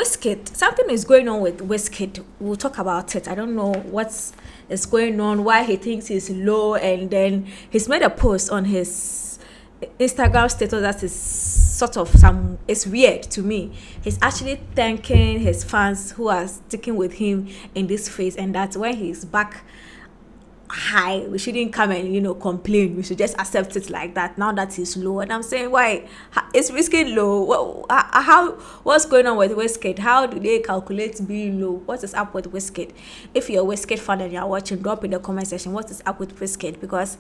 Wizkid, something is going on with Wizkid. We'll talk about it. I don't know what's is going on, why he thinks he's low, and then he's made a post on his Instagram status that is sort of some. It's weird to me. He's actually thanking his fans who are sticking with him in this phase, and that's when he's back high. We shouldn't come and complain. We should just accept it like that. Now that he's low, and I'm saying, why is Wizkid low? How what's going on with Wizkid? How do they calculate being low? What is up with Wizkid? If you're a Wizkid fan and you're watching, drop in the comment section what is up with Wizkid, because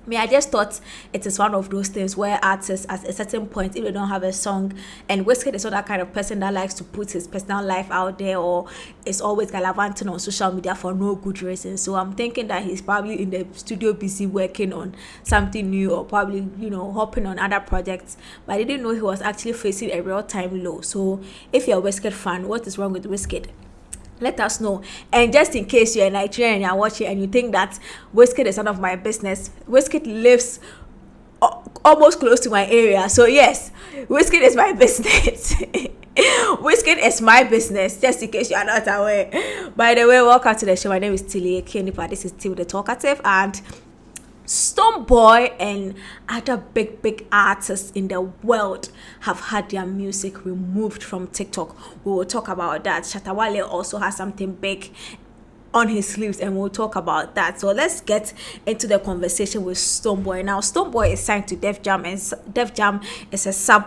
me, I just thought it is one of those things where artists at a certain point, if they don't have a song, and Wizkid is not that kind of person that likes to put his personal life out there, or is always gallivanting on social media for no good reason. So I'm thinking that he's probably in the studio busy working on something new, or probably hopping on other projects. But I didn't know he was actually facing a real time low. So if you're a Wizkid fan, what is wrong with Wizkid? Let us know. And just in case you're a Nigerian and you're watching and you think that Wizkid is none of my business, Wizkid lives almost close to my area. So yes, Wizkid is my business. Wizkid is my business, just in case you are not aware. By the way, welcome to the show. My name is Tilly Kenipa. This is Till the Talkative, and Stonebwoy and other big artists in the world have had their music removed from TikTok. We will talk about that. Shatta Wale also has something big on his sleeves, and we'll talk about that. So let's get into the conversation with Stonebwoy. Now, Stonebwoy is signed to Def Jam, and Def Jam is a sub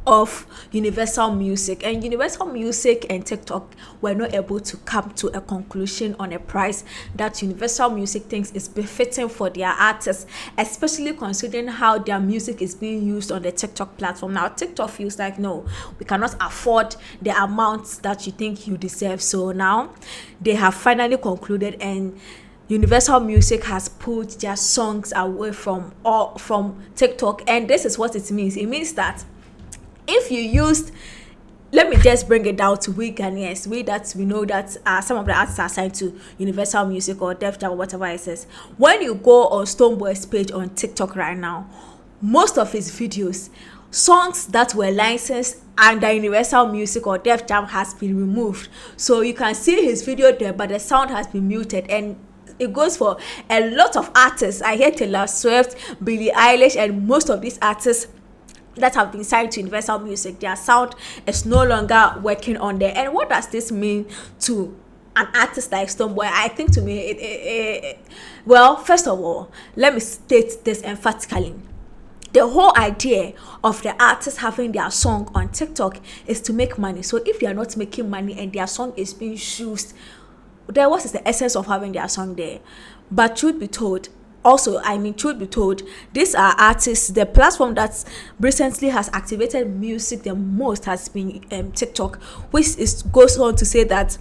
of Universal Music, and Universal Music and TikTok were not able to come to a conclusion on a price that Universal Music thinks is befitting for their artists, especially considering how their music is being used on the TikTok platform. Now TikTok feels like, no, we cannot afford the amounts that you think you deserve. So now they have finally concluded, and Universal Music has pulled their songs away from TikTok. And this is what it means. It means that if you used, let me just bring it down to we Ghanaians, we know that some of the artists are signed to Universal Music or Def Jam or whatever it says. When you go on Stonebwoy's page on TikTok right now, most of his videos, songs that were licensed under Universal Music or Def Jam has been removed. So you can see his video there, but the sound has been muted, and it goes for a lot of artists. I hear Taylor Swift, Billie Eilish, and most of these artists that have been signed to Universal Music, their sound is no longer working on there. And what does this mean to an artist like Stonebwoy? I think to me, well, first of all, let me state this emphatically. The whole idea of the artist having their song on TikTok is to make money. So if they are not making money and their song is being used, then what is the essence of having their song there? But truth be told, these are artists. The platform that recently has activated music the most has been TikTok, which goes on to say that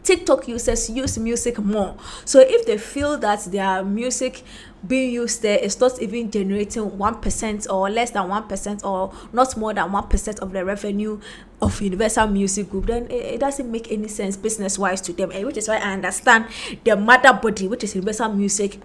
TikTok users use music more. So if they feel that their music being used there is not even generating 1% or less than 1% or not more than 1% of the revenue of Universal Music Group, then it doesn't make any sense business wise to them. And which is why I understand the mother body, which is Universal Music,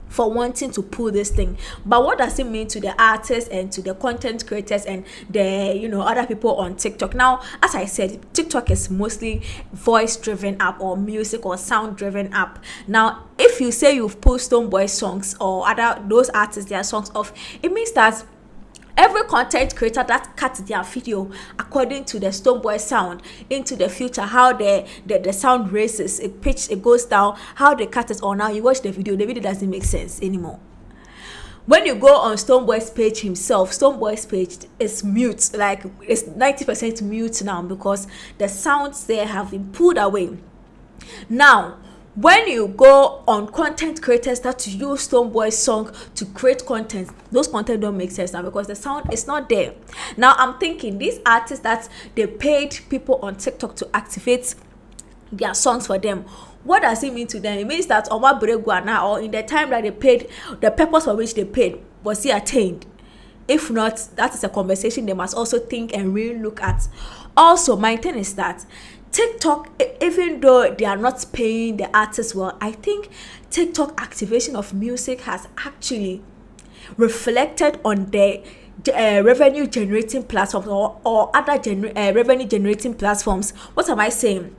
for wanting to pull this thing. But what does it mean to the artists and to the content creators and the other people on TikTok? Now, as I said, TikTok is mostly voice driven app or music or sound driven app. Now, if you say you've pulled Stonebwoy songs or those artists their songs off, it means that every content creator that cuts their video according to the Stonebwoy sound into the future, how the sound races, it goes down, how they cut it, or now you watch the video doesn't make sense anymore. When you go on Stonebwoy's page himself, Stonebwoy's page is mute, like it's 90% mute now because the sounds there have been pulled away. Now, when you go on content creators that use Stonebwoy's song to create content, those content don't make sense now because the sound is not there. Now I'm thinking these artists that they paid people on TikTok to activate their songs for them, what does it mean to them? It means that Omar Buregwana, or in the time that they paid, the purpose for which they paid, was he attained? If not, that is a conversation they must also think and really look at. Also, my thing is that TikTok, even though they are not paying the artists well, I think TikTok activation of music has actually reflected on the revenue generating platforms, or other revenue generating platforms. What am I saying?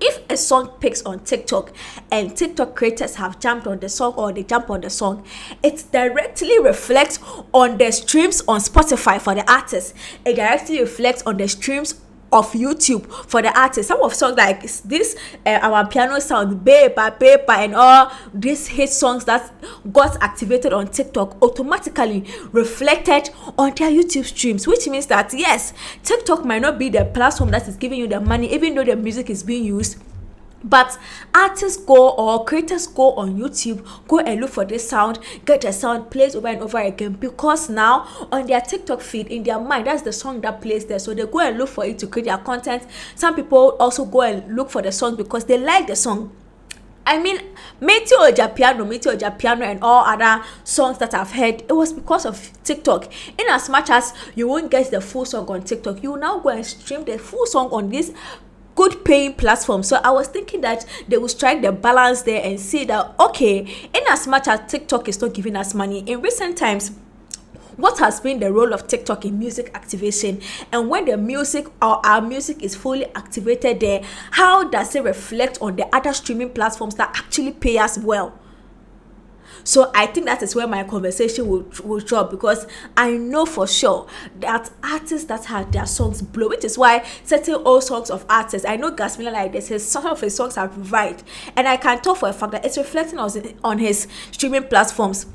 If a song picks on TikTok and TikTok creators have jumped on the song, or they jump on the song, it directly reflects on the streams on Spotify for the artist. It directly reflects on the streams of YouTube for the artist. Some of songs like this, our piano sound, paper, paper, and all these hit songs that got activated on TikTok automatically reflected on their YouTube streams, which means that yes, TikTok might not be the platform that is giving you the money, even though the music is being used. But artists go, or creators go on YouTube, go and look for this sound, get the sound, plays over and over again, because now on their TikTok feed, in their mind, that's the song that plays there. So they go and look for it to create their content. Some people also go and look for the song because they like the song. I mean, Meteor Piano, and all other songs that I've heard, it was because of TikTok. In as much as you won't get the full song on TikTok, you will now go and stream the full song on this good paying platform. So I was thinking that they will strike the balance there and see that, okay, in as much as TikTok is not giving us money in recent times, what has been the role of TikTok in music activation? And when the music, or our music, is fully activated there, how does it reflect on the other streaming platforms that actually pay us well? So I think that is where my conversation will drop, because I know for sure that artists that had their songs blow, which is why certain old songs of artists, I know Gasmila like this, some of his songs are revived, and I can tell for a fact that it's reflecting on his streaming platforms.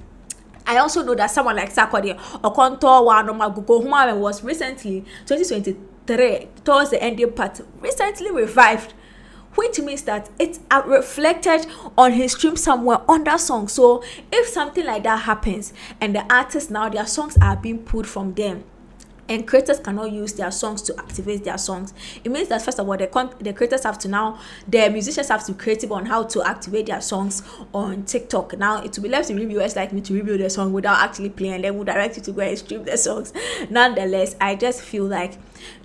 I also know that someone like Sarkodie Okonto Wanoma Gugu Human was recently 2023 towards the ending part recently revived, which means that it's reflected on his stream somewhere on that song. So if something like that happens and the artists now, their songs are being pulled from them, and creators cannot use their songs to activate their songs, it means that first of all, the creators have to now, the musicians have to be creative on how to activate their songs on TikTok. Now it will be left to reviewers like me to review the song without actually playing, and then we'll direct you to go and stream the songs. Nonetheless, I just feel like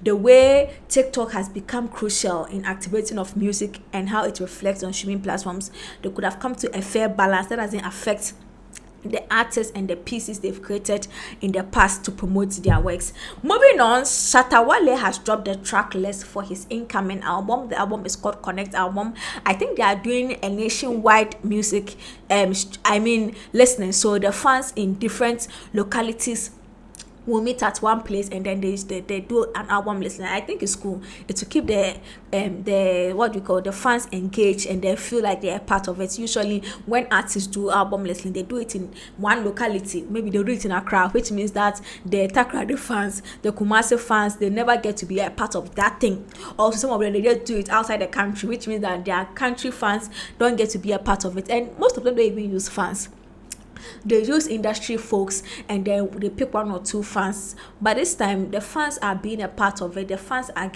the way TikTok has become crucial in activating of music and how it reflects on streaming platforms, they could have come to a fair balance that doesn't affect the artists and the pieces they've created in the past to promote their works. Moving on, Shatta Wale has dropped the track list for his incoming album. The album is called Connect Album. I think they are doing a nationwide music listening, so the fans in different localities will meet at one place, and then they do an album listening. I think it's cool. It will keep the what we call the fans engaged, and they feel like they are part of it. Usually when artists do album listening, they do it in one locality. Maybe they do it in Accra, which means that the Takrady fans, the Kumasi fans, they never get to be a part of that thing. Also, some of them, they just do it outside the country, which means that their country fans don't get to be a part of it. And most of them don't even use fans. They use industry folks, and then they pick one or two fans. But this time, the fans are being a part of it. The fans are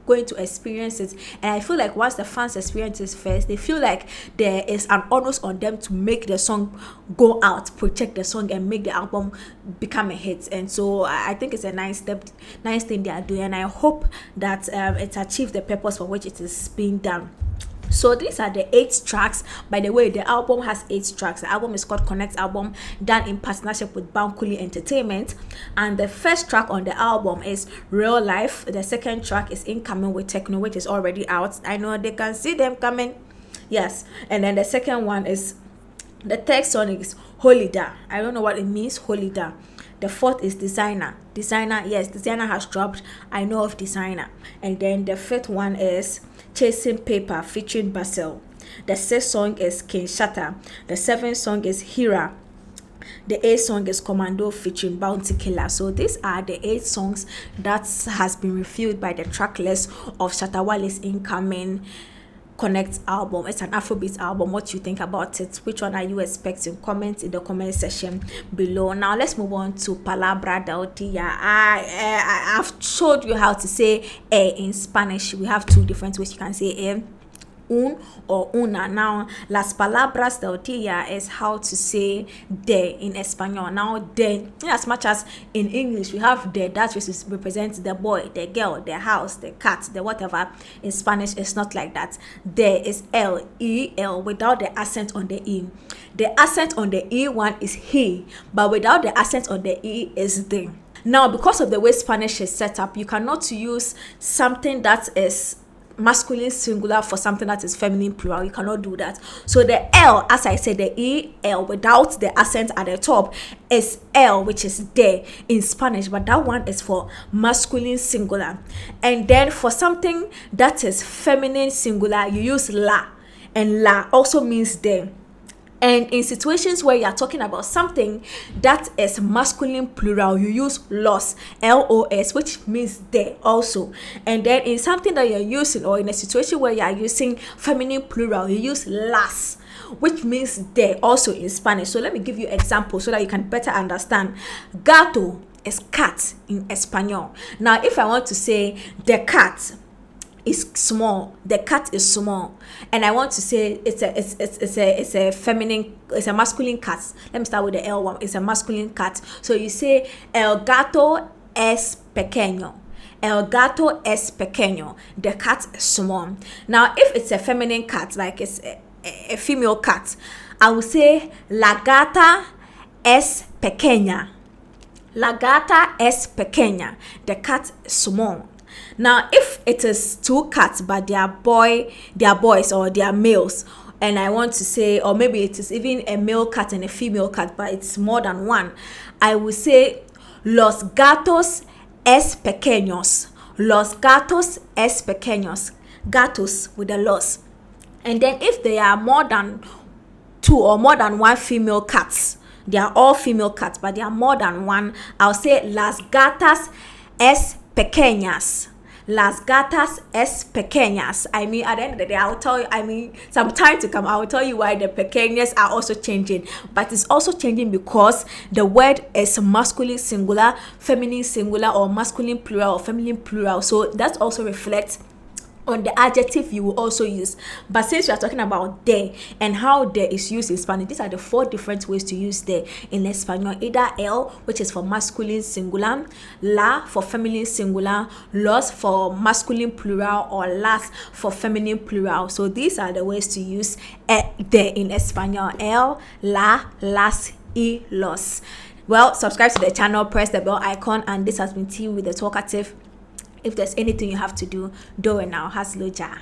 going to experience it. And I feel like once the fans experience it first, they feel like there is an onus on them to make the song go out, protect the song, and make the album become a hit. And so I think it's a nice thing they are doing. And I hope that it achieves the purpose for which it is being done. So these are the 8 tracks. By the way, the album has 8 tracks. The album is called Connect Album, done in partnership with Bankuli Entertainment. And the first track on the album is Real Life. The second track is Incoming with Techno, which is already out. I know they can see them coming. Yes. And then the second one is, the third song is Holida. I don't know what it means, Holida. The fourth is Designer. Yes, Designer has dropped. I know of Designer. And then the fifth one is Chasing Paper featuring Basil. The sixth song is King Shatta. The seventh song is Hira. The 8th song is Commando featuring Bounty Killer. So these are the 8 songs that has been reviewed by the track list of Shatta Wale's incoming Connect album. It's an Afrobeat album. What you think about it? Which one are you expecting? Comment in the comment section below. Now let's move on to Palabra del Dia. I've showed you how to say in Spanish. We have 2 different ways you can say un or una. Now, las palabras del día is how to say de in Espanol. Now, de, in as much as in English we have de, that represents the boy, the girl, the house, the cat, the whatever. In Spanish, it's not like that. De is L-E-L without the accent on the E. The accent on the E one is he, but without the accent on the E is the. Now, because of the way Spanish is set up, you cannot use something that is masculine singular for something that is feminine plural. You cannot do that. So the L, as I said, the EL without the accent at the top is L, which is de in Spanish, but that one is for masculine singular. And then for something that is feminine singular, you use la, and la also means de. And in situations where you are talking about something that is masculine plural, you use los, L-O-S, which means they also. And then in something that you're using, or in a situation where you are using feminine plural, you use las, which means they also in Spanish. So let me give you an example so that you can better understand. Gato is cat in Espanol. Now, if I want to say the cat is small, the cat is small, and I want to say it's a feminine, it's a masculine cat. Let me start with the L one. It's a masculine cat. So you say el gato es pequeño. El gato es pequeño. The cat is small. Now, if it's a feminine cat, like it's a female cat, I will say la gata es pequeña. La gata es pequeña. The cat is small. Now, if it is two cats, but they are boys or they are males, and I want to say, or maybe it is even a male cat and a female cat, but it's more than one, I will say los gatos es pequeños. Los gatos es pequeños. Gatos with the los. And then if they are more than two or more than one female cats, they are all female cats, but they are more than one, I'll say las gatas es pequeñas. Las gatas es pequeñas. I mean, at the end of the day, I'll tell you, some time to come, I'll tell you why the pequeñas are also changing. But it's also changing because the word is masculine singular, feminine singular, or masculine plural, or feminine plural. So that also reflects on the adjective you will also use. But since we are talking about de and how de is used in Spanish, these are the 4 different ways to use de in Espanol. Either el, which is for masculine singular, la for feminine singular, los for masculine plural, or las for feminine plural. So these are the ways to use de in Espanol: el, la, las, y los. Well, subscribe to the channel, press the bell icon, and this has been Tea with the Talkative. If there's anything you have to do it now. Hasloja.